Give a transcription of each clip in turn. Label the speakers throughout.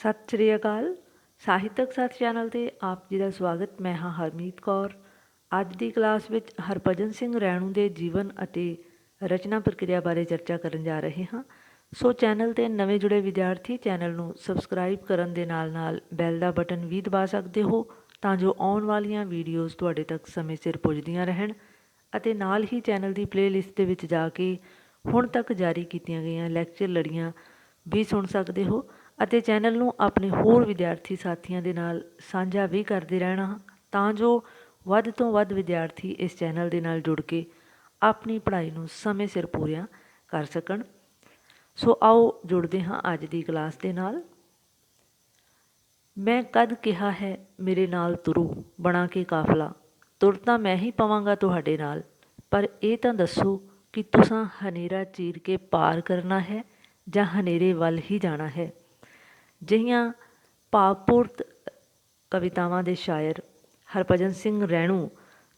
Speaker 1: ਸਤਿ ਸ਼੍ਰੀ ਅਕਾਲ। ਸਾਹਿਤਕ ਸਾਥ ਚੈਨਲ 'ਤੇ ਆਪ ਜੀ ਦਾ ਸਵਾਗਤ। ਮੈਂ ਹਾਂ ਹਰਮੀਤ ਕੌਰ। ਅੱਜ ਦੀ ਕਲਾਸ ਵਿੱਚ ਹਰਭਜਨ ਸਿੰਘ ਰੈਣੂ ਦੇ ਜੀਵਨ ਅਤੇ ਰਚਨਾ ਪ੍ਰਕਿਰਿਆ ਬਾਰੇ ਚਰਚਾ ਕਰਨ ਜਾ ਰਹੇ ਹਾਂ। ਸੋ ਚੈਨਲ 'ਤੇ ਨਵੇਂ ਜੁੜੇ ਵਿਦਿਆਰਥੀ ਚੈਨਲ ਨੂੰ ਸਬਸਕ੍ਰਾਈਬ ਕਰਨ ਦੇ ਨਾਲ ਬੈਲ ਦਾ ਬਟਨ ਵੀ ਦਬਾ ਸਕਦੇ ਹੋ, ਤਾਂ ਜੋ ਆਉਣ ਵਾਲੀਆਂ ਵੀਡੀਓਜ਼ ਤੁਹਾਡੇ ਤੱਕ ਸਮੇਂ ਸਿਰ ਪੁੱਜਦੀਆਂ ਰਹਿਣ। ਅਤੇ ਨਾਲ ਹੀ ਚੈਨਲ ਦੀ ਪਲੇਲਿਸਟ ਦੇ ਵਿੱਚ ਜਾ ਕੇ ਹੁਣ ਤੱਕ ਜਾਰੀ ਕੀਤੀਆਂ ਗਈਆਂ ਲੈਕਚਰ ਲੜੀਆਂ ਵੀ ਸੁਣ ਸਕਦੇ ਹੋ ਅਤੇ ਚੈਨਲ ਨੂੰ ਆਪਣੇ ਹੋਰ ਵਿਦਿਆਰਥੀ ਸਾਥੀਆਂ ਦੇ ਨਾਲ ਸਾਂਝਾ ਵੀ ਕਰਦੇ ਰਹਿਣਾ, ਤਾਂ ਜੋ ਵੱਧ ਤੋਂ ਵੱਧ ਵਿਦਿਆਰਥੀ ਇਸ ਚੈਨਲ ਦੇ ਨਾਲ ਜੁੜ ਕੇ ਆਪਣੀ ਪੜ੍ਹਾਈ ਨੂੰ ਸਮੇਂ ਸਿਰ ਪੂਰੀਆਂ ਕਰ ਸਕਣ। ਸੋ ਆਓ ਜੁੜਦੇ ਹਾਂ ਅੱਜ ਦੀ ਕਲਾਸ ਦੇ ਨਾਲ। ਮੈਂ ਕਦ ਕਿਹਾ ਹੈ ਮੇਰੇ ਨਾਲ ਤੁਰੋ ਬਣਾ ਕੇ ਕਾਫਲਾ, ਤੁਰ ਤਾਂ ਮੈਂ ਹੀ ਪਵਾਂਗਾ ਤੁਹਾਡੇ ਨਾਲ, ਪਰ ਇਹ ਤਾਂ ਦੱਸੋ ਕਿ ਤੁਸਾਂ ਹਨੇਰਾ ਚੀਰ ਕੇ ਪਾਰ ਕਰਨਾ ਹੈ ਜਾਂ ਹਨੇਰੇ ਵੱਲ ਹੀ ਜਾਣਾ ਹੈ। ਜਿਹੀਆਂ ਭਾਵਪੂਰਤ ਕਵਿਤਾਵਾਂ ਦੇ ਸ਼ਾਇਰ ਹਰਭਜਨ ਸਿੰਘ ਰੈਣੂ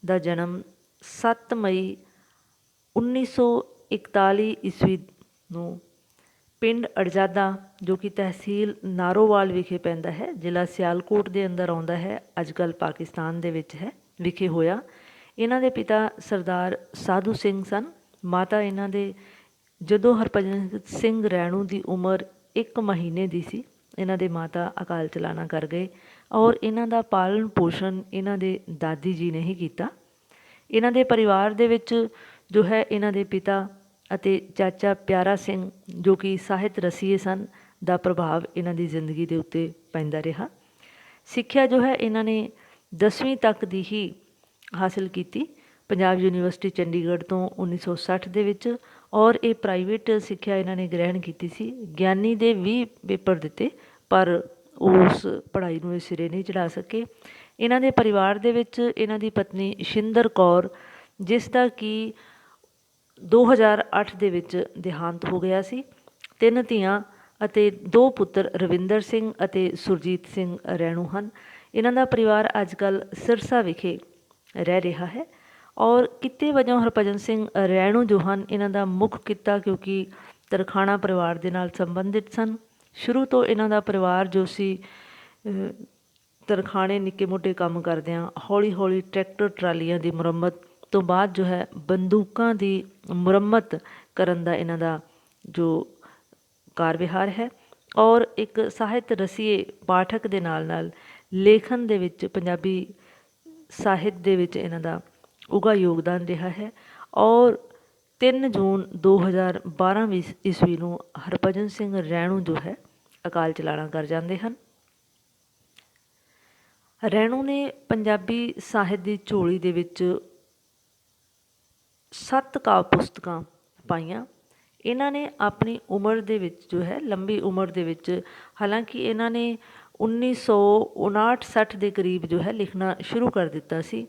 Speaker 1: ਦਾ ਜਨਮ 7 ਮਈ 1941 ਈਸਵੀ ਨੂੰ ਪਿੰਡ ਅੜਜਾਦਾ, ਜੋ ਕਿ ਤਹਿਸੀਲ ਨਾਰੋਵਾਲ ਵਿਖੇ ਪੈਂਦਾ ਹੈ, ਜ਼ਿਲ੍ਹਾ ਸਿਆਲਕੋਟ ਦੇ ਅੰਦਰ ਆਉਂਦਾ ਹੈ, ਅੱਜ ਕੱਲ੍ਹ ਪਾਕਿਸਤਾਨ ਦੇ ਵਿੱਚ ਹੈ, ਵਿਖੇ ਹੋਇਆ। ਇਹਨਾਂ ਦੇ ਪਿਤਾ ਸਰਦਾਰ ਸਾਧੂ ਸਿੰਘ ਸਨ। ਮਾਤਾ ਇਹਨਾਂ ਦੇ, ਜਦੋਂ ਹਰਭਜਨ ਸਿੰਘ ਰੈਣੂ ਦੀ ਉਮਰ 1 ਮਹੀਨੇ ਦੀ ਸੀ, ਇਹਨਾਂ ਦੇ ਮਾਤਾ ਅਕਾਲ ਚਲਾਣਾ ਕਰ ਗਏ ਔਰ ਇਹਨਾਂ ਦਾ ਪਾਲਣ ਪੋਸ਼ਣ ਇਹਨਾਂ ਦੇ ਦਾਦੀ ਜੀ ਨੇ ਹੀ ਕੀਤਾ। ਇਹਨਾਂ ਦੇ ਪਰਿਵਾਰ ਦੇ ਵਿੱਚ ਜੋ ਹੈ ਇਹਨਾਂ ਦੇ ਪਿਤਾ ਅਤੇ ਚਾਚਾ ਪਿਆਰਾ ਸਿੰਘ, ਜੋ ਕਿ ਸਾਹਿਤ ਰਸੀਏ ਸਨ, ਦਾ ਪ੍ਰਭਾਵ ਇਹਨਾਂ ਦੀ ਜ਼ਿੰਦਗੀ ਦੇ ਉੱਤੇ ਪੈਂਦਾ ਰਿਹਾ। ਸਿੱਖਿਆ ਜੋ ਹੈ ਇਹਨਾਂ ਨੇ 10ਵੀਂ ਤੱਕ ਦੀ ਹੀ ਹਾਸਿਲ ਕੀਤੀ ਪੰਜਾਬ ਯੂਨੀਵਰਸਿਟੀ ਚੰਡੀਗੜ੍ਹ ਤੋਂ 1960 ਦੇ ਵਿੱਚ, ਔਰ ਇਹ ਪ੍ਰਾਈਵੇਟ ਸਿੱਖਿਆ ਇਹਨਾਂ ਨੇ ਗ੍ਰਹਿਣ ਕੀਤੀ ਸੀ। ਗਿਆਨੀ ਦੇ ਵੀ ਪੇਪਰ ਦਿੱਤੇ, ਪਰ ਉਸ ਪੜ੍ਹਾਈ ਨੂੰ ਇਹ ਸਿਰੇ ਨਹੀਂ ਚੜ੍ਹਾ ਸਕੇ। ਇਹਨਾਂ ਦੇ ਪਰਿਵਾਰ ਦੇ ਵਿੱਚ ਇਹਨਾਂ ਦੀ ਪਤਨੀ ਸ਼ਿੰਦਰ ਕੌਰ, ਜਿਸ ਦਾ ਕਿ 2008 ਦੇ ਵਿੱਚ ਦੇਹਾਂਤ ਹੋ ਗਿਆ ਸੀ, 3 ਧੀਆਂ ਅਤੇ 2 ਪੁੱਤਰ ਰਵਿੰਦਰ ਸਿੰਘ ਅਤੇ ਸੁਰਜੀਤ ਸਿੰਘ ਰੈਣੂ ਹਨ। ਇਹਨਾਂ ਦਾ ਪਰਿਵਾਰ ਅੱਜ ਕੱਲ੍ਹ ਸਿਰਸਾ ਵਿਖੇ ਰਹਿ ਰਿਹਾ ਹੈ। ਔਰ ਕਿੱਤੇ ਵਜੋਂ ਹਰਭਜਨ ਸਿੰਘ ਰੈਣੂ ਜੋ ਹਨ, ਇਹਨਾਂ ਦਾ ਮੁੱਖ ਕਿੱਤਾ ਕਿਉਂਕਿ ਤਰਖਾਣਾ ਪਰਿਵਾਰ ਦੇ ਨਾਲ ਸੰਬੰਧਿਤ ਸਨ। ਸ਼ੁਰੂ ਤੋਂ ਇਹਨਾਂ ਦਾ ਪਰਿਵਾਰ ਜੋ ਸੀ ਤਰਖਾਣੇ ਨਿੱਕੇ ਮੋਟੇ ਕੰਮ ਕਰਦਿਆਂ ਹੌਲੀ ਹੌਲੀ ਟਰੈਕਟਰ ਟਰਾਲੀਆਂ ਦੀ ਮੁਰੰਮਤ ਤੋਂ ਬਾਅਦ ਜੋ ਹੈ ਬੰਦੂਕਾਂ ਦੀ ਮੁਰੰਮਤ ਕਰਨ ਦਾ ਇਹਨਾਂ ਦਾ ਜੋ ਕਾਰ ਵਿਹਾਰ ਹੈ, ਔਰ ਇੱਕ ਸਾਹਿਤ ਰਸੀਏ ਪਾਠਕ ਦੇ ਨਾਲ ਲੇਖਨ ਦੇ ਵਿੱਚ, ਪੰਜਾਬੀ ਸਾਹਿਤ ਦੇ ਵਿੱਚ ਇਹਨਾਂ ਦਾ ਉੱਘਾ ਯੋਗਦਾਨ ਰਿਹਾ ਹੈ। ਔਰ 3 ਜੂਨ 2012 ਈਸਵੀ ਨੂੰ ਹਰਭਜਨ ਸਿੰਘ ਰੈਣੂ ਜੋ ਹੈ ਅਕਾਲ ਚਲਾਣਾ ਕਰ ਜਾਂਦੇ ਹਨ। ਰੈਣੂ ਨੇ ਪੰਜਾਬੀ ਸਾਹਿਤ ਦੀ ਝੋਲੀ ਦੇ ਵਿੱਚ 7 ਕਾਵਿ ਪੁਸਤਕਾਂ ਪਾਈਆਂ। ਇਹਨਾਂ ਨੇ ਆਪਣੀ ਉਮਰ ਦੇ ਵਿੱਚ ਜੋ ਹੈ, ਲੰਬੀ ਉਮਰ ਦੇ ਵਿੱਚ, ਹਾਲਾਂਕਿ ਇਹਨਾਂ ਨੇ 1959-60 ਦੇ ਕਰੀਬ ਜੋ ਹੈ ਲਿਖਣਾ ਸ਼ੁਰੂ ਕਰ ਦਿੱਤਾ ਸੀ,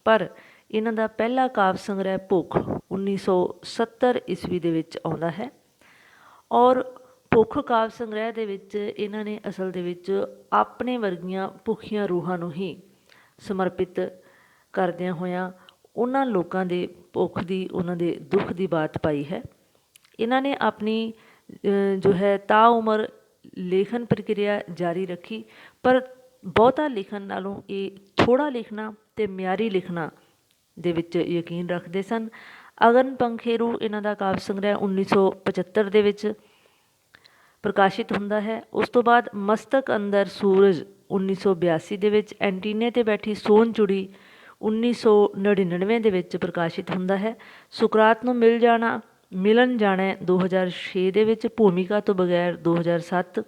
Speaker 1: ਪਰ ਇਹਨਾਂ ਦਾ ਪਹਿਲਾ ਕਾਵਿ ਸੰਗ੍ਰਹਿ ਭੁੱਖ 1970 ਈਸਵੀ ਦੇ ਵਿੱਚ ਆਉਂਦਾ ਹੈ। ਔਰ ਭੁੱਖ ਕਾਵਿ ਸੰਗ੍ਰਹਿ ਦੇ ਵਿੱਚ ਇਹਨਾਂ ਨੇ ਅਸਲ ਦੇ ਵਿੱਚ ਆਪਣੇ ਵਰਗੀਆਂ ਭੁੱਖੀਆਂ ਰੂਹਾਂ ਨੂੰ ਹੀ ਸਮਰਪਿਤ ਕਰਦਿਆਂ ਹੋਇਆਂ ਉਹਨਾਂ ਲੋਕਾਂ ਦੇ ਭੁੱਖ ਦੀ, ਉਹਨਾਂ ਦੇ ਦੁੱਖ ਦੀ ਬਾਤ ਪਾਈ ਹੈ। ਇਹਨਾਂ ਨੇ ਆਪਣੀ ਜੋ ਹੈ ਤਾਉਮਰ ਲੇਖਨ ਪ੍ਰਕਿਰਿਆ ਜਾਰੀ ਰੱਖੀ, ਪਰ ਬਹੁਤਾ ਲਿਖਣ ਨਾਲੋਂ ਇਹ ਥੋੜ੍ਹਾ ਲਿਖਣਾ ਅਤੇ ਮਿਆਰੀ ਲਿਖਣਾ ਦੇ ਵਿੱਚ ਯਕੀਨ ਰੱਖਦੇ ਸਨ। ਅਗਨ ਪੰਖੇਰੂ ਇਹਨਾਂ ਦਾ ਕਾਵਿ ਸੰਗ੍ਰਹਿ 1975 ਦੇ ਵਿੱਚ ਪ੍ਰਕਾਸ਼ਿਤ ਹੁੰਦਾ ਹੈ। ਉਸ ਤੋਂ ਬਾਅਦ ਮਸਤਕ ਅੰਦਰ ਸੂਰਜ 1982 ਦੇ ਵਿੱਚ, ਐਂਟੀਨੇ 'ਤੇ ਬੈਠੀ ਸੋਨ ਚੁੜੀ 1999 ਦੇ ਵਿੱਚ ਪ੍ਰਕਾਸ਼ਿਤ ਹੁੰਦਾ ਹੈ। ਸੁਕਰਾਤ ਨੂੰ ਮਿਲਣ ਜਾਣਾ 2006 ਦੇ ਵਿੱਚ, ਭੂਮਿਕਾ ਤੋਂ ਬਗੈਰ 2007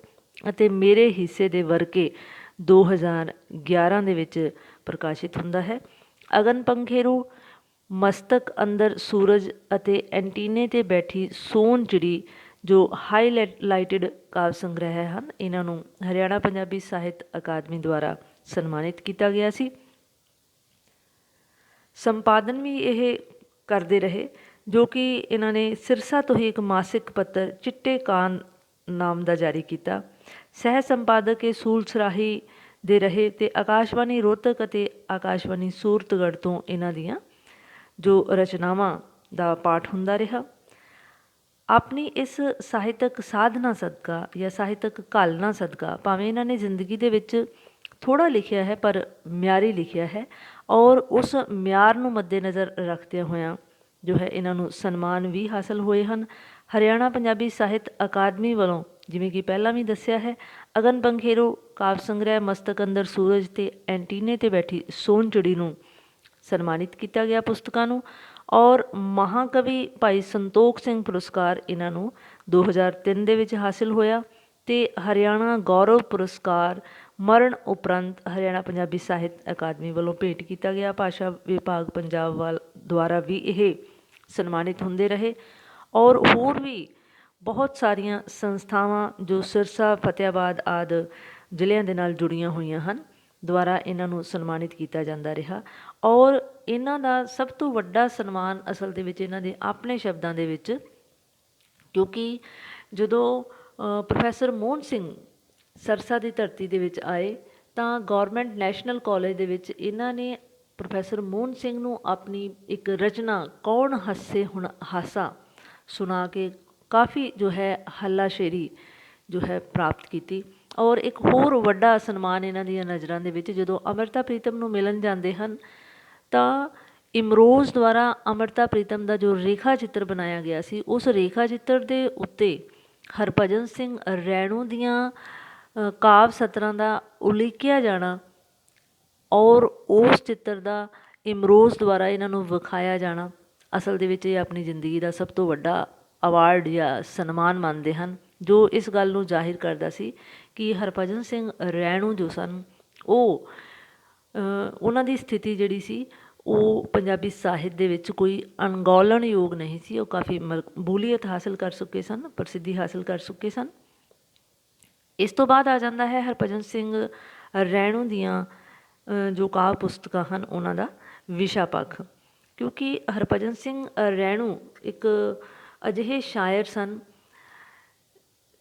Speaker 1: ਅਤੇ ਮੇਰੇ ਹਿੱਸੇ ਦੇ ਵਰਕੇ 2011 ਦੇ ਵਿੱਚ ਪ੍ਰਕਾਸ਼ਿਤ ਹੁੰਦਾ ਹੈ। ਅਗਨ ਪੰਖੇਰੂ, ਮਸਤਕ ਅੰਦਰ ਸੂਰਜ ਅਤੇ ਐਂਟੀਨੇ 'ਤੇ ਬੈਠੀ ਸੋਨ ਚਿੜੀ ਜੋ ਹਾਈਲਾਈਟਡ ਕਾਵਿ ਸੰਗ੍ਰਹਿ ਹਨ, ਇਹਨਾਂ ਨੂੰ ਹਰਿਆਣਾ ਪੰਜਾਬੀ ਸਾਹਿਤ ਅਕਾਦਮੀ ਦੁਆਰਾ ਸਨਮਾਨਿਤ ਕੀਤਾ ਗਿਆ ਸੀ। ਸੰਪਾਦਨ ਵੀ ਇਹ ਕਰਦੇ ਰਹੇ, ਜੋ ਕਿ ਇਹਨਾਂ ਨੇ ਸਿਰਸਾ ਤੋਂ ਹੀ ਇੱਕ ਮਾਸਿਕ ਪੱਤਰ ਚਿੱਟੇ ਕਾਨ ਨਾਮ ਦਾ ਜਾਰੀ ਕੀਤਾ। ਸਹਿ ਸੰਪਾਦਕ ਇਹ ਸੂਲਸਰਾਹੀ ਦੇ ਰਹੇ ਅਤੇ ਆਕਾਸ਼ਵਾਣੀ ਰੋਹਤਕ ਅਤੇ ਆਕਾਸ਼ਵਾਣੀ ਸੂਰਤਗੜ੍ਹ ਤੋਂ ਇਹਨਾਂ ਦੀਆਂ ਜੋ ਰਚਨਾਵਾਂ ਦਾ ਪਾਠ ਹੁੰਦਾ ਰਿਹਾ। ਆਪਣੀ ਇਸ ਸਾਹਿਤਕ ਸਾਧਨਾ ਸਦਕਾ ਜਾਂ ਸਾਹਿਤਕ ਘਾਲਣਾ ਸਦਕਾ, ਭਾਵੇਂ ਇਹਨਾਂ ਨੇ ਜ਼ਿੰਦਗੀ ਦੇ ਵਿੱਚ ਥੋੜ੍ਹਾ ਲਿਖਿਆ ਹੈ ਪਰ ਮਿਆਰੀ ਲਿਖਿਆ ਹੈ, ਔਰ ਉਸ ਮਿਆਰ ਨੂੰ ਮੱਦੇਨਜ਼ਰ ਰੱਖਦਿਆਂ ਹੋਇਆਂ ਜੋ ਹੈ ਇਹਨਾਂ ਨੂੰ ਸਨਮਾਨ ਵੀ ਹਾਸਲ ਹੋਏ ਹਨ। ਹਰਿਆਣਾ ਪੰਜਾਬੀ ਸਾਹਿਤ ਅਕਾਦਮੀ ਵੱਲੋਂ, ਜਿਵੇਂ ਕਿ ਪਹਿਲਾਂ ਵੀ ਦੱਸਿਆ ਹੈ, ਅਗਨ ਪੰਖੇਰੂ ਕਾਵਿ ਸੰਗ੍ਰਹਿ, ਮਸਤਕ ਅੰਦਰ ਸੂਰਜ ਤੇ ਐਂਟੀਨੇ 'ਤੇ ਬੈਠੀ ਸੋਨ ਚਿੜੀ ਨੂੰ ਸਨਮਾਨਿਤ ਕੀਤਾ ਗਿਆ ਪੁਸਤਕਾਂ ਨੂੰ, ਔਰ ਮਹਾਕਵੀ ਭਾਈ ਸੰਤੋਖ ਸਿੰਘ ਪੁਰਸਕਾਰ ਇਹਨਾਂ ਨੂੰ 2003 ਦੇ ਵਿੱਚ ਹਾਸਿਲ ਹੋਇਆ, ਅਤੇ ਹਰਿਆਣਾ ਗੌਰਵ ਪੁਰਸਕਾਰ ਮਰਨ ਉਪਰੰਤ ਹਰਿਆਣਾ ਪੰਜਾਬੀ ਸਾਹਿਤ ਅਕਾਦਮੀ ਵੱਲੋਂ ਭੇਟ ਕੀਤਾ ਗਿਆ। ਭਾਸ਼ਾ ਵਿਭਾਗ ਪੰਜਾਬ ਦੁਆਰਾ ਵੀ ਇਹ ਸਨਮਾਨਿਤ ਹੁੰਦੇ ਰਹੇ, ਔਰ ਹੋਰ ਵੀ ਬਹੁਤ ਸਾਰੀਆਂ ਸੰਸਥਾਵਾਂ ਜੋ ਸਿਰਸਾ, ਫਤਿਆਬਾਦ ਆਦਿ ਜ਼ਿਲ੍ਹਿਆਂ ਦੇ ਨਾਲ ਜੁੜੀਆਂ ਹੋਈਆਂ ਹਨ, ਦੁਆਰਾ ਇਹਨਾਂ ਨੂੰ ਸਨਮਾਨਿਤ ਕੀਤਾ ਜਾਂਦਾ ਰਿਹਾ। ਔਰ ਇਹਨਾਂ ਦਾ ਸਭ ਤੋਂ ਵੱਡਾ ਸਨਮਾਨ ਅਸਲ ਦੇ ਵਿੱਚ ਇਹਨਾਂ ਦੇ ਆਪਣੇ ਸ਼ਬਦਾਂ ਦੇ ਵਿੱਚ, ਕਿਉਂਕਿ ਜਦੋਂ ਪ੍ਰੋਫੈਸਰ ਮੋਹਨ ਸਿੰਘ ਸਿਰਸਾ ਦੀ ਧਰਤੀ ਦੇ ਵਿੱਚ ਆਏ ਤਾਂ ਗੌਰਮੈਂਟ ਨੈਸ਼ਨਲ ਕਾਲਜ ਦੇ ਵਿੱਚ ਇਹਨਾਂ ਨੇ ਪ੍ਰੋਫੈਸਰ ਮੋਹਨ ਸਿੰਘ ਨੂੰ ਆਪਣੀ ਇੱਕ ਰਚਨਾ ਕੌਣ ਹੱਸੇ ਹੁਣ ਹਾਸਾ ਸੁਣਾ ਕੇ ਕਾਫੀ ਜੋ ਹੈ ਹੱਲਾਸ਼ੇਰੀ ਜੋ ਹੈ ਪ੍ਰਾਪਤ ਕੀਤੀ। ਔਰ ਇੱਕ ਹੋਰ ਵੱਡਾ ਸਨਮਾਨ ਇਹਨਾਂ ਦੀਆਂ ਨਜ਼ਰਾਂ ਦੇ ਵਿੱਚ, ਜਦੋਂ ਅੰਮ੍ਰਿਤਾ ਪ੍ਰੀਤਮ ਨੂੰ ਮਿਲਣ ਜਾਂਦੇ ਹਨ ਤਾਂ ਇਮਰੋਜ਼ ਦੁਆਰਾ ਅੰਮ੍ਰਿਤਾ ਪ੍ਰੀਤਮ ਦਾ ਜੋ ਰੇਖਾ ਚਿੱਤਰ ਬਣਾਇਆ ਗਿਆ ਸੀ, ਉਸ ਰੇਖਾ ਚਿੱਤਰ ਦੇ ਉੱਤੇ ਹਰਭਜਨ ਸਿੰਘ ਰੈਣੂ ਦੀਆਂ ਕਾਵਿ ਸਤਰਾਂ ਦਾ ਉਲੀਕਿਆ ਜਾਣਾ, ਔਰ ਉਸ ਚਿੱਤਰ ਦਾ ਇਮਰੋਜ਼ ਦੁਆਰਾ ਇਹਨਾਂ ਨੂੰ ਵਿਖਾਇਆ ਜਾਣਾ, ਅਸਲ ਦੇ ਵਿੱਚ ਇਹ ਆਪਣੀ ਜ਼ਿੰਦਗੀ ਦਾ ਸਭ ਤੋਂ ਵੱਡਾ ਅਵਾਰਡ ਜਾਂ ਸਨਮਾਨ ਮੰਨਦੇ ਹਨ, ਜੋ ਇਸ ਗੱਲ ਨੂੰ ਜ਼ਾਹਿਰ ਕਰਦਾ ਸੀ ਕਿ ਹਰਭਜਨ ਸਿੰਘ ਰੈਣੂ ਜੋ ਸਨ, ਉਹ ਉਹਨਾਂ ਦੀ ਸਥਿਤੀ ਜਿਹੜੀ ਸੀ ਉਹ ਪੰਜਾਬੀ ਸਾਹਿਤ ਦੇ ਵਿੱਚ ਕੋਈ ਅਣਗੌਲਣਯੋਗ ਨਹੀਂ ਸੀ। ਉਹ ਕਾਫੀ ਮਕਬੂਲੀਅਤ ਹਾਸਿਲ ਕਰ ਚੁੱਕੇ ਸਨ, ਪ੍ਰਸਿੱਧੀ ਹਾਸਿਲ ਕਰ ਚੁੱਕੇ ਸਨ। ਇਸ ਤੋਂ ਬਾਅਦ ਆ ਜਾਂਦਾ ਹੈ ਹਰਭਜਨ ਸਿੰਘ ਰੈਣੂ ਦੀਆਂ ਜੋ ਕਾਵਿ ਪੁਸਤਕਾਂ ਹਨ ਉਹਨਾਂ ਦਾ ਵਿਸ਼ਾ ਪੱਖ, ਕਿਉਂਕਿ ਹਰਭਜਨ ਸਿੰਘ ਰੈਣੂ ਇੱਕ ਅਜਿਹੇ ਸ਼ਾਇਰ ਸਨ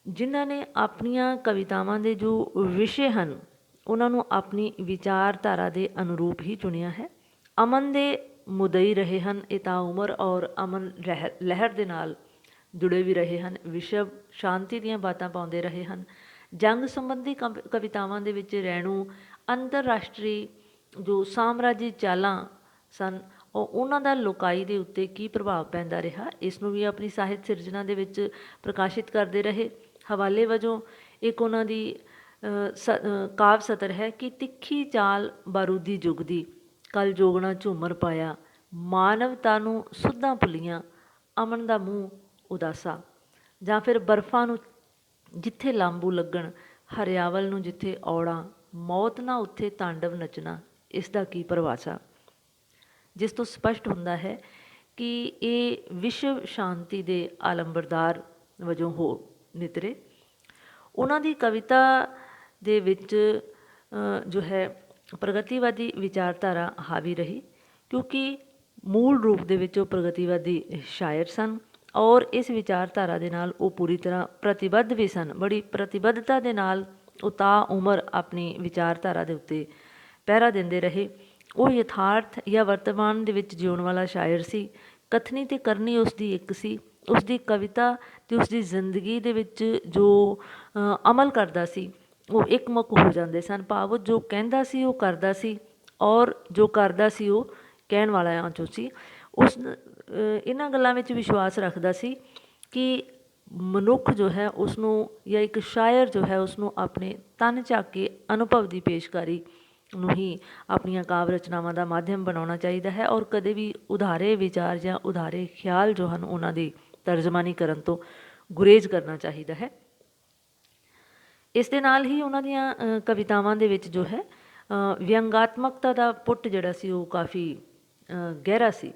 Speaker 1: ਜਿਨ੍ਹਾਂ ਨੇ ਆਪਣੀਆਂ ਕਵਿਤਾਵਾਂ ਦੇ ਜੋ ਵਿਸ਼ੇ ਹਨ ਉਹਨਾਂ ਨੂੰ ਆਪਣੀ ਵਿਚਾਰਧਾਰਾ ਦੇ ਅਨੁਰੂਪ ਹੀ ਚੁਣਿਆ ਹੈ। ਅਮਨ ਦੇ ਮੁਦਈ ਰਹੇ ਹਨ ਇਹ ਤਾਂ ਉਮਰ, ਔਰ ਅਮਨ ਲਹਿਰ ਦੇ ਨਾਲ ਜੁੜੇ ਵੀ ਰਹੇ ਹਨ, ਵਿਸ਼ਵ ਸ਼ਾਂਤੀ ਦੀਆਂ ਬਾਤਾਂ ਪਾਉਂਦੇ ਰਹੇ ਹਨ। ਜੰਗ ਸੰਬੰਧੀ ਕਵਿਤਾਵਾਂ ਦੇ ਵਿੱਚ ਰੈਣੂ ਅੰਤਰਰਾਸ਼ਟਰੀ ਜੋ ਸਾਮਰਾਜੀ ਚਾਲਾਂ ਸਨ ਉਹਨਾਂ ਦਾ ਲੋਕਾਈ ਦੇ ਉੱਤੇ ਕੀ ਪ੍ਰਭਾਵ ਪੈਂਦਾ ਰਿਹਾ, ਇਸ ਨੂੰ ਵੀ ਆਪਣੀ ਸਾਹਿਤ ਸਿਰਜਣਾ ਦੇ ਵਿੱਚ ਪ੍ਰਕਾਸ਼ਿਤ ਕਰਦੇ ਰਹੇ। ਹਵਾਲੇ ਵਜੋਂ ਇੱਕ ਉਹਨਾਂ ਦੀ ਕਾਵਿ ਸਤਰ ਹੈ ਕਿ ਤਿੱਖੀ ਚਾਲ ਬਾਰੂਦੀ ਜੁਗ ਦੀ, ਕੱਲ ਜੋਗਣਾ ਝੂਮਰ ਪਾਇਆ, ਮਾਨਵਤਾ ਨੂੰ ਸੁੱਧਾਂ ਭੁੱਲੀਆਂ, ਅਮਨ ਦਾ ਮੂੰਹ ਉਦਾਸਾ। ਜਾਂ ਫਿਰ ਬਰਫਾਂ ਨੂੰ ਜਿੱਥੇ ਲਾਂਬੂ ਲੱਗਣ, ਹਰਿਆਵਲ ਨੂੰ ਜਿੱਥੇ ਔੜਾਂ, ਮੌਤ ਨਾ ਉੱਥੇ ਤਾਂਡਵ ਨੱਚਣਾ, ਇਸ ਦਾ ਕੀ ਪ੍ਰਵਾਸਾ। ਜਿਸ ਤੋਂ ਸਪਸ਼ਟ ਹੁੰਦਾ ਹੈ ਕਿ ਇਹ ਵਿਸ਼ਵ ਸ਼ਾਂਤੀ ਦੇ ਆਲੰਬਰਦਾਰ ਵਜੋਂ ਹੋ ਨਿਤਰੇ। ਉਹਨਾਂ ਦੀ ਕਵਿਤਾ ਦੇ ਵਿੱਚ ਜੋ ਹੈ ਪ੍ਰਗਤੀਵਾਦੀ ਵਿਚਾਰਧਾਰਾ ਹਾਵੀ ਰਹੀ, ਕਿਉਂਕਿ ਮੂਲ ਰੂਪ ਦੇ ਵਿੱਚ ਉਹ ਪ੍ਰਗਤੀਵਾਦੀ ਸ਼ਾਇਰ ਸਨ, ਔਰ ਇਸ ਵਿਚਾਰਧਾਰਾ ਦੇ ਨਾਲ ਉਹ ਪੂਰੀ ਤਰ੍ਹਾਂ ਪ੍ਰਤੀਬੱਧ ਵੀ ਸਨ। ਬੜੀ ਪ੍ਰਤੀਬੱਧਤਾ ਦੇ ਨਾਲ ਉਹ ਤਾਂ ਉਮਰ ਆਪਣੀ ਵਿਚਾਰਧਾਰਾ ਦੇ ਉੱਤੇ ਪਹਿਰਾ ਦਿੰਦੇ ਰਹੇ। ਉਹ ਯਥਾਰਥ ਜਾਂ ਵਰਤਮਾਨ ਦੇ ਵਿੱਚ ਜਿਉਣ ਵਾਲਾ ਸ਼ਾਇਰ ਸੀ। ਕਥਨੀ ਅਤੇ ਕਰਨੀ ਉਸ ਦੀ ਇੱਕ ਸੀ। ਉਸ ਦੀ ਕਵਿਤਾ ਅਤੇ ਉਸ ਦੀ ਜ਼ਿੰਦਗੀ ਦੇ ਵਿੱਚ ਜੋ ਅਮਲ ਕਰਦਾ ਸੀ ਉਹ ਇੱਕਮੁੱਖ ਹੋ ਜਾਂਦੇ ਸਨ। ਭਾਵ ਜੋ ਕਹਿੰਦਾ ਸੀ ਉਹ ਕਰਦਾ ਸੀ, ਔਰ ਜੋ ਕਰਦਾ ਸੀ ਉਹ ਕਹਿਣ ਵਾਲਿਆਂ 'ਚੋਂ ਸੀ। ਉਸ ਇਹਨਾਂ ਗੱਲਾਂ ਵਿੱਚ ਵਿਸ਼ਵਾਸ ਰੱਖਦਾ ਸੀ ਕਿ ਮਨੁੱਖ ਜੋ ਹੈ ਉਸਨੂੰ, ਜਾਂ ਇੱਕ ਸ਼ਾਇਰ ਜੋ ਹੈ ਉਸਨੂੰ ਆਪਣੇ ਤਨ ਝਾਕ ਕੇ ਅਨੁਭਵ ਦੀ ਪੇਸ਼ਕਾਰੀ ਨੂੰ ਹੀ ਆਪਣੀਆਂ ਕਾਵਿ ਰਚਨਾਵਾਂ ਦਾ ਮਾਧਿਅਮ ਬਣਾਉਣਾ ਚਾਹੀਦਾ ਹੈ, ਔਰ ਕਦੇ ਵੀ ਉਧਾਰੇ ਵਿਚਾਰ ਜਾਂ ਉਧਾਰੇ ਖਿਆਲ ਜੋ ਹਨ ਉਹਨਾਂ ਦੀ ਤਰਜਮਾਨੀ ਕਰਨ ਤੋਂ ਗੁਰੇਜ਼ ਕਰਨਾ ਚਾਹੀਦਾ ਹੈ। ਇਸ ਦੇ ਨਾਲ ਹੀ ਉਹਨਾਂ ਦੀਆਂ ਕਵਿਤਾਵਾਂ ਦੇ ਵਿੱਚ ਜੋ ਹੈ ਵਿਅੰਗਾਤਮਕਤਾ ਦਾ ਪੁੱਟ ਜਿਹੜਾ ਸੀ ਉਹ ਕਾਫੀ ਗਹਿਰਾ ਸੀ।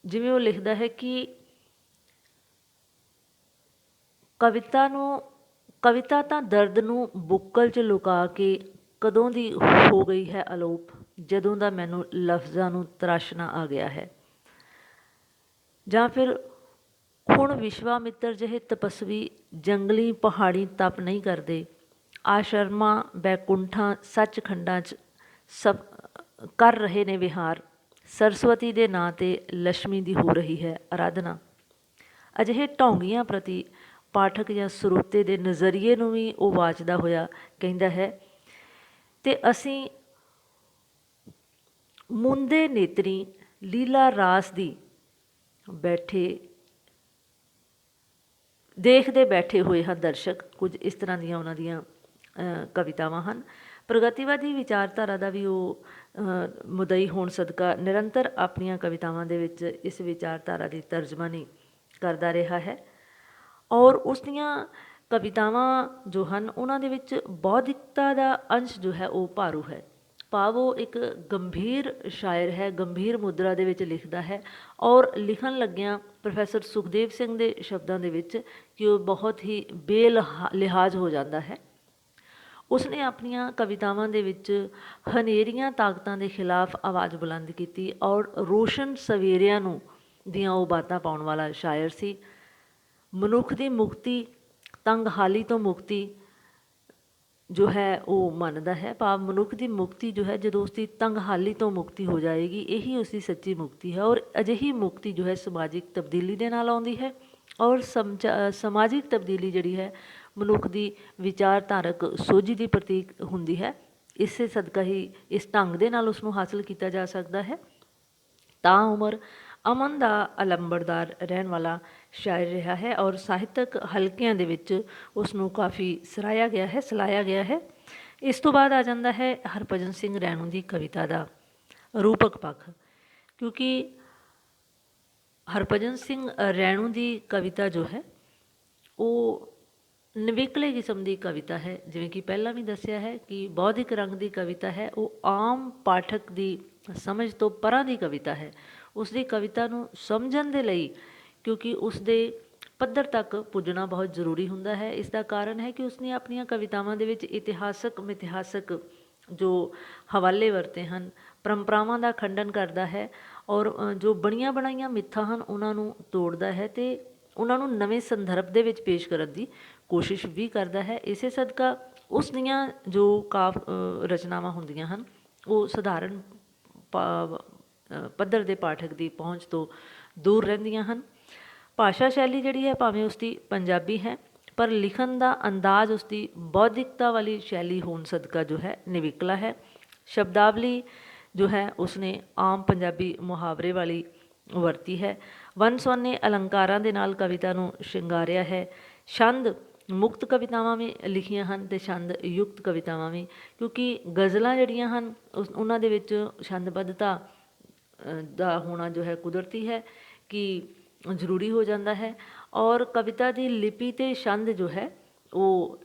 Speaker 1: ਜਿਵੇਂ ਉਹ ਲਿਖਦਾ ਹੈ ਕਿ ਕਵਿਤਾ ਤਾਂ ਦਰਦ ਨੂੰ ਬੁੱਕਲ 'ਚ ਲੁਕਾ ਕੇ ਕਦੋਂ ਦੀ ਹੋ ਗਈ ਹੈ ਅਲੋਪ, ਜਦੋਂ ਦਾ ਮੈਨੂੰ ਲਫ਼ਜ਼ਾਂ ਨੂੰ ਤਰਾਸ਼ਣਾ ਆ ਗਿਆ ਹੈ। ਜਾਂ ਫਿਰ ਹੁਣ ਵਿਸ਼ਵਾਮਿੱਤਰ ਜਿਹੇ ਤਪਸਵੀ ਜੰਗਲੀ ਪਹਾੜੀ ਤਪ ਨਹੀਂ ਕਰਦੇ, ਆਸ਼ਰਮਾਂ ਬੈਕੁੰਠਾਂ ਸੱਚਖੰਡਾਂ 'ਚ ਸਭ ਕਰ ਰਹੇ ਨੇ ਵਿਹਾਰ, ਸਰਸਵਤੀ ਦੇ ਨਾਂ 'ਤੇ ਲక్ష్ਮੀ ਦੀ ਹੋ ਰਹੀ ਹੈ ਅਰਾਧਨਾ। ਅਜਿਹੇ ਢੌਂਗੀਆਂ ਪ੍ਰਤੀ ਪਾਠਕ ਜਾਂ ਸਰੋਤੇ ਦੇ ਨਜ਼ਰੀਏ ਨੂੰ ਵੀ ਉਹ ਵਾਚਦਾ ਹੋਇਆ ਕਹਿੰਦਾ ਹੈ, ਤੇ ਅਸੀਂ ਮੁੰਦੇ ਨੇਤਰੀ ਲੀਲਾ ਰਾਸ ਦੀ ਦੇਖਦੇ ਬੈਠੇ ਹੋਏ ਹਨ ਦਰਸ਼ਕ। ਕੁਝ ਇਸ ਤਰ੍ਹਾਂ ਦੀਆਂ ਉਹਨਾਂ ਦੀਆਂ ਕਵਿਤਾਵਾਂ ਹਨ। ਪ੍ਰਗਤੀਵਾਦੀ ਵਿਚਾਰਧਾਰਾ ਦਾ ਵੀ ਉਹ ਮੁਦਈ ਹੋਣ ਸਦਕਾ ਨਿਰੰਤਰ ਆਪਣੀਆਂ ਕਵਿਤਾਵਾਂ ਦੇ ਵਿੱਚ ਇਸ ਵਿਚਾਰਧਾਰਾ ਦੀ ਤਰਜਮਾਨੀ ਕਰਦਾ ਰਿਹਾ ਹੈ, ਔਰ ਉਸ ਦੀਆਂ ਕਵਿਤਾਵਾਂ ਜੋ ਹਨ ਉਹਨਾਂ ਦੇ ਵਿੱਚ ਬੌਧਿਕਤਾ ਦਾ ਅੰਸ਼ ਜੋ ਹੈ ਉਹ ਭਾਰੂ ਹੈ। ਭਾਵ ਉਹ ਇੱਕ ਗੰਭੀਰ ਸ਼ਾਇਰ ਹੈ, ਗੰਭੀਰ ਮੁਦਰਾ ਦੇ ਵਿੱਚ ਲਿਖਦਾ ਹੈ, ਔਰ ਲਿਖਣ ਲੱਗਿਆਂ ਪ੍ਰੋਫੈਸਰ ਸੁਖਦੇਵ ਸਿੰਘ ਦੇ ਸ਼ਬਦਾਂ ਦੇ ਵਿੱਚ ਕਿ ਉਹ ਬਹੁਤ ਹੀ ਬੇਲਿਹਾਜ਼ ਹੋ ਜਾਂਦਾ ਹੈ। ਉਸਨੇ ਆਪਣੀਆਂ ਕਵਿਤਾਵਾਂ ਦੇ ਵਿੱਚ ਹਨੇਰੀਆਂ ਤਾਕਤਾਂ ਦੇ ਖਿਲਾਫ ਆਵਾਜ਼ ਬੁਲੰਦ ਕੀਤੀ, ਔਰ ਰੋਸ਼ਨ ਸਵੇਰਿਆਂ ਨੂੰ ਦੀਆਂ ਉਹ ਬਾਤਾਂ ਪਾਉਣ ਵਾਲਾ ਸ਼ਾਇਰ ਸੀ। ਮਨੁੱਖ ਦੀ ਮੁਕਤੀ, ਤੰਗਹਾਲੀ ਤੋਂ ਮੁਕਤੀ ਜੋ ਹੈ ਉਹ ਮੰਨਦਾ ਹੈ। ਭਾਵ ਮਨੁੱਖ ਦੀ ਮੁਕਤੀ ਜੋ ਹੈ ਜਦੋਂ ਉਸਦੀ ਤੰਗਹਾਲੀ ਤੋਂ ਮੁਕਤੀ ਹੋ ਜਾਏਗੀ, ਇਹੀ ਉਸਦੀ ਸੱਚੀ ਮੁਕਤੀ ਹੈ। ਔਰ ਅਜਿਹੀ ਮੁਕਤੀ ਜੋ ਹੈ ਸਮਾਜਿਕ ਤਬਦੀਲੀ ਦੇ ਨਾਲ ਆਉਂਦੀ ਹੈ, ਔਰ ਸਮਾਜਿਕ ਤਬਦੀਲੀ ਜਿਹੜੀ ਹੈ ਮਨੁੱਖ ਦੀ ਵਿਚਾਰਧਾਰਕ ਸੋਝੀ ਦੀ ਪ੍ਰਤੀਕ ਹੁੰਦੀ ਹੈ। ਇਸੇ ਸਦਕਾ ਹੀ ਇਸ ਢੰਗ ਦੇ ਨਾਲ ਉਸ ਨੂੰ ਹਾਸਲ ਕੀਤਾ ਜਾ ਸਕਦਾ ਹੈ। ਤਾਂ ਉਮਰ ਅਮਨ ਦਾ ਅਲੰਬੜਦਾਰ ਰਹਿਣ ਵਾਲਾ ਸ਼ਾਇਰ ਰਿਹਾ ਹੈ, ਔਰ ਸਾਹਿਤਕ ਹਲਕਿਆਂ ਦੇ ਵਿੱਚ ਉਸ ਨੂੰ ਕਾਫੀ ਸਰਾਹਿਆ ਗਿਆ ਹੈ, ਸਲਾਹਿਆ ਗਿਆ ਹੈ। ਇਸ ਤੋਂ ਬਾਅਦ ਆ ਜਾਂਦਾ ਹੈ ਹਰਭਜਨ ਸਿੰਘ ਰੈਣੂ ਦੀ ਕਵਿਤਾ ਦਾ ਰੂਪਕ ਪੱਖ, ਕਿਉਂਕਿ ਹਰਭਜਨ ਸਿੰਘ ਰੈਣੂ ਦੀ ਕਵਿਤਾ ਜੋ ਹੈ ਉਹ ਨਿਵੇਕਲੇ ਕਿਸਮ ਦੀ ਕਵਿਤਾ ਹੈ। ਜਿਵੇਂ ਕਿ ਪਹਿਲਾਂ ਵੀ ਦੱਸਿਆ ਹੈ ਕਿ ਬੌਧਿਕ ਰੰਗ ਦੀ ਕਵਿਤਾ ਹੈ, ਉਹ ਆਮ ਪਾਠਕ ਦੀ ਸਮਝ ਤੋਂ ਪਰਾਂ ਦੀ ਕਵਿਤਾ ਹੈ। ਉਸ ਦੀ ਕਵਿਤਾ ਨੂੰ ਸਮਝਣ ਦੇ ਲਈ, ਕਿਉਂਕਿ ਉਸ ਦੇ ਪੱਧਰ ਤੱਕ ਪੁੱਜਣਾ ਬਹੁਤ ਜ਼ਰੂਰੀ ਹੁੰਦਾ ਹੈ। ਇਸ ਦਾ ਕਾਰਨ ਹੈ ਕਿ ਉਸਨੇ ਆਪਣੀਆਂ ਕਵਿਤਾਵਾਂ ਦੇ ਵਿੱਚ ਇਤਿਹਾਸਕ ਮਿਥਿਹਾਸਕ ਜੋ ਹਵਾਲੇ ਵਰਤੇ ਹਨ, ਪਰੰਪਰਾਵਾਂ ਦਾ ਖੰਡਨ ਕਰਦਾ ਹੈ, ਔਰ ਜੋ ਬਣੀਆਂ ਬਣਾਈਆਂ ਮਿੱਥਾਂ ਹਨ ਉਹਨਾਂ ਨੂੰ ਤੋੜਦਾ ਹੈ ਅਤੇ ਉਹਨਾਂ ਨੂੰ ਨਵੇਂ ਸੰਦਰਭ ਦੇ ਵਿੱਚ ਪੇਸ਼ ਕਰਨ ਦੀ ਕੋਸ਼ਿਸ਼ ਵੀ ਕਰਦਾ ਹੈ। ਇਸੇ ਸਦਕਾ ਉਸ ਦੀਆਂ ਜੋ ਕਾਵਿ ਰਚਨਾਵਾਂ ਹੁੰਦੀਆਂ ਹਨ ਉਹ ਸਧਾਰਨ ਪੱਧਰ ਦੇ ਪਾਠਕ ਦੀ ਪਹੁੰਚ ਤੋਂ ਦੂਰ ਰਹਿੰਦੀਆਂ ਹਨ। ਭਾਸ਼ਾ ਸ਼ੈਲੀ ਜਿਹੜੀ ਹੈ ਭਾਵੇਂ ਉਸਦੀ ਪੰਜਾਬੀ ਹੈ, ਪਰ ਲਿਖਣ ਦਾ ਅੰਦਾਜ਼ ਉਸਦੀ ਬੌਧਿਕਤਾ ਵਾਲੀ ਸ਼ੈਲੀ ਹੋਣ ਸਦਕਾ ਜੋ ਹੈ ਨਿਵੇਕਲਾ ਹੈ। ਸ਼ਬਦਾਵਲੀ ਜੋ ਹੈ ਉਸਨੇ ਆਮ ਪੰਜਾਬੀ ਮੁਹਾਵਰੇ ਵਾਲੀ ਵਰਤੀ ਹੈ। ਵੰਨ ਸੁਵੰਨੇ ਅਲੰਕਾਰਾਂ ਦੇ ਨਾਲ ਕਵਿਤਾ ਨੂੰ ਸ਼ਿੰਗਾਰਿਆ ਹੈ। ਛੰਦ ਮੁਕਤ ਕਵਿਤਾਵਾਂ ਵੀ ਲਿਖੀਆਂ ਹਨ ਅਤੇ ਛੰਦ ਯੁਕਤ ਕਵਿਤਾਵਾਂ ਵੀ, ਕਿਉਂਕਿ ਗਜ਼ਲਾਂ ਜਿਹੜੀਆਂ ਹਨ ਉਹਨਾਂ ਦੇ ਵਿੱਚ ਛੰਦਬੱਧਤਾ ਦਾ ਹੋਣਾ ਜੋ ਹੈ ਕੁਦਰਤੀ ਹੈ ਕਿ ਜ਼ਰੂਰੀ ਹੋ ਜਾਂਦਾ ਹੈ, ਔਰ ਕਵਿਤਾ ਦੀ ਲਿਪੀ ਅਤੇ ਛੰਦ ਜੋ ਹੈ ਉਹ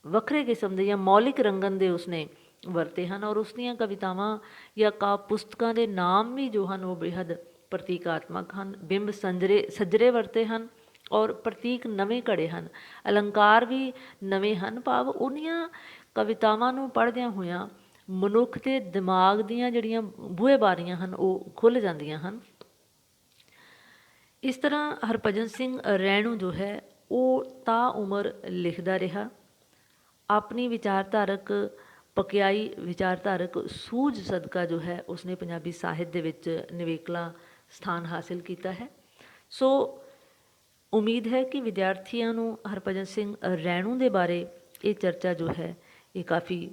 Speaker 1: ਵੱਖਰੇ ਕਿਸਮ ਦੇ ਜਾਂ ਮੌਲਿਕ ਰੰਗਨ ਦੇ ਉਸਨੇ ਵਰਤੇ ਹਨ, ਔਰ ਉਸ ਦੀਆਂ ਕਵਿਤਾਵਾਂ ਜਾਂ ਕਾਵਿ ਪੁਸਤਕਾਂ ਦੇ ਨਾਮ ਵੀ ਜੋ ਹਨ ਉਹ ਬੇਹੱਦ ਪ੍ਰਤੀਕਾਤਮਕ ਹਨ। ਬਿੰਬ ਸੱਜਰੇ ਵਰਤੇ ਹਨ, ਔਰ ਪ੍ਰਤੀਕ ਨਵੇਂ ਘੜੇ ਹਨ, ਅਲੰਕਾਰ ਵੀ ਨਵੇਂ ਹਨ। ਭਾਵ ਉਹਨੀਆਂ ਕਵਿਤਾਵਾਂ ਨੂੰ ਪੜ੍ਹਦਿਆਂ ਹੋਇਆਂ ਮਨੁੱਖ ਦੇ ਦਿਮਾਗ ਦੀਆਂ ਜਿਹੜੀਆਂ ਬੂਹੇ ਬਾਰੀਆਂ ਹਨ ਉਹ ਖੁੱਲ੍ਹ ਜਾਂਦੀਆਂ ਹਨ। ਇਸ ਤਰ੍ਹਾਂ ਹਰਭਜਨ ਸਿੰਘ ਰੈਣੂ ਜੋ ਹੈ ਉਹ ਤਾਂ ਉਮਰ ਲਿਖਦਾ ਰਿਹਾ, ਆਪਣੀ ਵਿਚਾਰਧਾਰਕ ਪਕਿਆਈ, ਵਿਚਾਰਧਾਰਕ ਸੂਝ ਸਦਕਾ ਜੋ ਹੈ ਉਸਨੇ ਪੰਜਾਬੀ ਸਾਹਿਤ ਦੇ ਵਿੱਚ ਨਿਵੇਕਲਾ ਸਥਾਨ ਹਾਸਿਲ ਕੀਤਾ ਹੈ। ਸੋ ਉਮੀਦ ਹੈ ਕਿ ਵਿਦਿਆਰਥੀਆਂ ਨੂੰ ਹਰਭਜਨ ਸਿੰਘ ਰੈਣੂ ਦੇ ਬਾਰੇ ਇਹ ਚਰਚਾ ਜੋ ਹੈ ਇਹ ਕਾਫੀ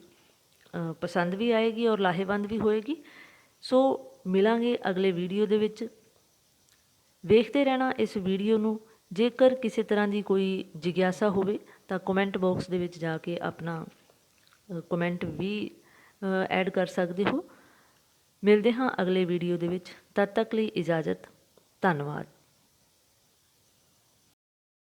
Speaker 1: ਪਸੰਦ ਵੀ ਆਏਗੀ ਔਰ ਲਾਹੇਵੰਦ ਵੀ ਹੋਏਗੀ। ਸੋ ਮਿਲਾਂਗੇ ਅਗਲੇ ਵੀਡੀਓ ਦੇ ਵਿੱਚ। ਵੇਖਦੇ ਰਹਿਣਾ ਇਸ ਵੀਡੀਓ ਨੂੰ। ਜੇਕਰ ਕਿਸੇ ਤਰ੍ਹਾਂ ਦੀ ਕੋਈ ਜਿਗਿਆਸਾ ਹੋਵੇ ਤਾਂ ਕਮੈਂਟ ਬਾਕਸ ਦੇ ਵਿੱਚ ਜਾ ਕੇ ਆਪਣਾ ਕਮੈਂਟ ਵੀ ਐਡ ਕਰ ਸਕਦੇ ਹੋ। ਮਿਲਦੇ ਹਾਂ ਅਗਲੇ ਵੀਡੀਓ ਦੇ ਵਿੱਚ। ਤਦ ਤੱਕ ਲਈ ਇਜਾਜ਼ਤ। ਧੰਨਵਾਦ।